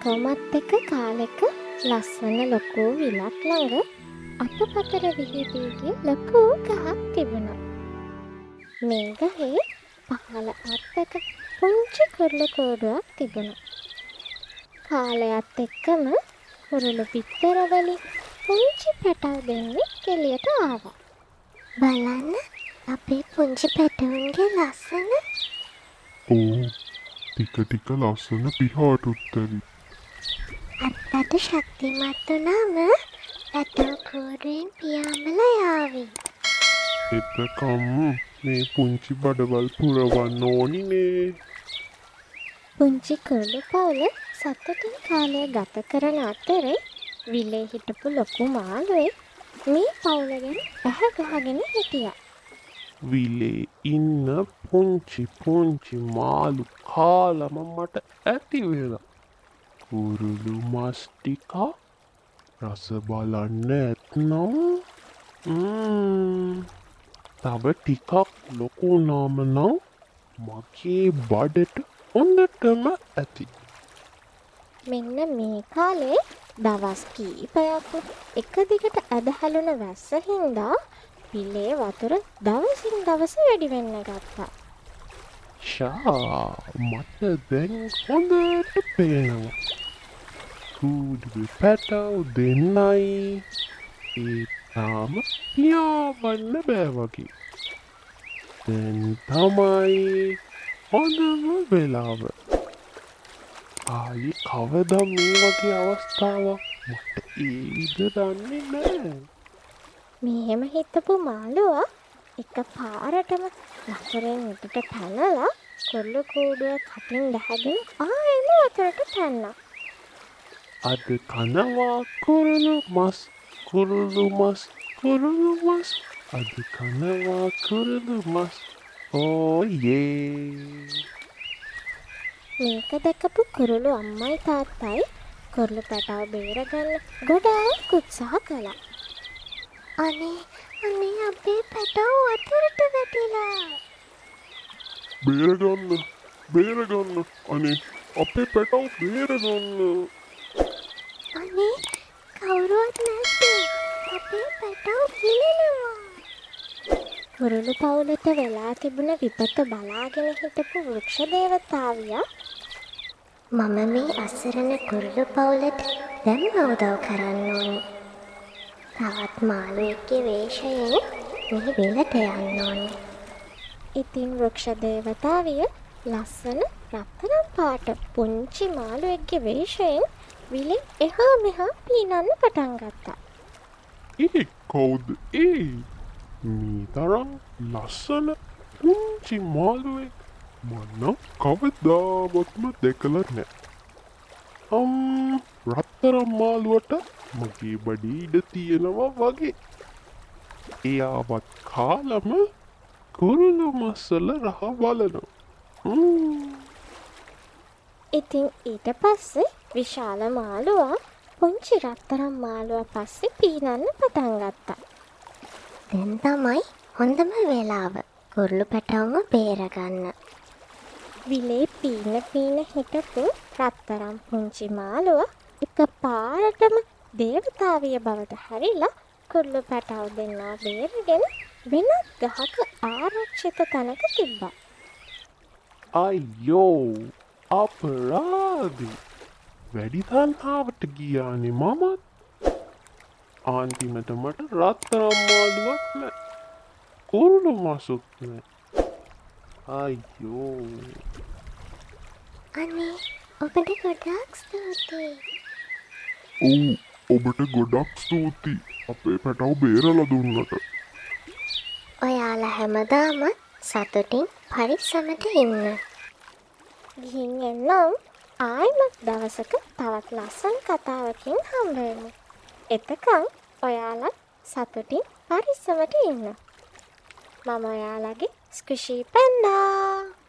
කොමත් එක කාලෙක ලස්සන ලොකු විලක් ළඟ අතපතර විහිදී ගිය ලොකු ගහක් තිබුණා. මේ ගහේ පහළ අත්තක පුංචි කුරුළු කූඩුවක් තිබුණා. කාලයත් එක්කම කුරුළු පිටර වලින් පුංචි පැටව් දෙන්නෙක් එළියට ආවා. බලන්න අපේ පුංචි පැටවුන්ගේ ලස්සන. ඕ ටික ලස්සන පිහාට උත්තරි. අත්තට ශක්තිමත් වුණාම පැටව් කූඩුවෙන් පියාඹලා යාවි. එතකම් මේ පුංචි බඩවල් පුරවන්න ඕනිනේ. පුංචි කුරුළු පවුල සතුටින් කාලය ගත කරන අතරේ විලේ හිටපු ලොකු මාළුවෙක් මේ පවුල ගැන පැහැ ගහගෙන හිටියා. විලේ ඉන්න පුංචි මාළු කාලම මට ඇති වෙලා. කුරුළු මස් ටික රස බලන්න ඇත්නම් තව ටිකක් ලොකු වුණාම නම් මගේ බඩට හොඳටම ඇති. මෙන්න මේ කාලේ දවස් කීපයක්ම එක දිගට ඇදහැළුණ වැස්ස හින්දා විලේ වතුර දවසින් දවස වැඩි වෙන්න ගත්තා. ෂා මට දැන් හොඳට පේනවා. කූඩුවේ පැටව් දෙන්නයි ඒ තාම පියාඹන්න බෑ වගේ. දැන් තමයි හොඳම වෙලාව. ආයේ කවදා මේ වගේ අවස්ථාවක් මට ඒවිද දන්නේ නෑ. මෙහෙම හිතපු මාළුවා එක පාරටම වතුරෙන් උඩට පැනලා කුරුළු කූඩුව කටින් දැහැගෙන ආයෙම වතුරට පැන්නා. අද කනවා කුරුළු මස් අද කනවා කුරුළු මස් ඕයේ. මේක දැකපු කුරුළු අම්මයි තාත්තයි කුරුළු පැටව බේරගන්න ගොඩාක් උත්සාහ කළා. අනේ අපේ පැටව් වතුරට වැටිලා. බේරගන්න අනේ අපේ පැටව් බේරගන්න. අනේ කවුරුවත් නැද්ද? අපේ පැටව් පිලෙනවා. කුරුළු පවුලට වෙලා තිබුණ විපත බලාගෙන හිටපු වෘක්ෂ දේවතාවියා මම මේ අසරණ කුරුළු පවුලට දැන්ම උදව් කරන්න ඕනේ. තවත් මාළුවෙක්ගේ වේශයෙන් මේ විලට යන්න ඕනේ. ඉතින් වෘක්ෂ දේවතාවිය ලස්සන රත්තරන් පාට පුංචි මාළුවෙක්ගේ වේශයෙන් විලෙන් එහා මෙහා පීනන්න පටන් ගත්තා. ඒ කවුද ඒ? මේ තරම් ලස්සන පුංචි මාළුවෙක් මම කවදාවත්ම දැකලා නෑ. රත්තරන් මාළුවට මගේ බඩේ ඉඩ තියෙනවා වගේ. එයාවත් කාලම කුරුළු මස්වල රහ බලනවා. ඉතින් ඊට පස්සේ විශාල මාළුවා පුංචි රත්තරන් මාළුවා පස්සේ පීනන්න පටන් ගත්තා. දැන් තමයි හොඳම වෙලාව කුරුළු පැටවම බේරගන්න. විලේ පීන හිටපු රත්තරන් පුංචි මාළුවා එක පාරටම දේවතාවිය බවට හැරිලා කුරුළු පැටව දෙන්නා බේරගෙන වෙනත් ගහක ආරක්ෂිත තැනක තිබ්බා. අයියෝ අපරාධි. වැඩි තණ්හාවට ගියානේ මමත්. අන්තිමට මට රත්තරන් මාළුවක් නෑ. කුරුළු මසුත් නෑ. අයියෝ. අනේ ඔබට ගොඩාක් ස්තුතියි. ඔබට ගොඩක් ස්තුතියි අපේ පැටව බේරලා දුන්නට. ඔයාලා හැමදාම සතුටින් පරිස්සමට ඉන්න. ගිහින් එන්නම්. ආයෙමත් දවසක තවත් ලස්සන කතාවකින් හම්බ වෙමු. එතකන් ඔයාලත් සතුටින් පරිස්සමට ඉන්න. මම ඔයාලගේ ස්කුෂී පැන්ඩා.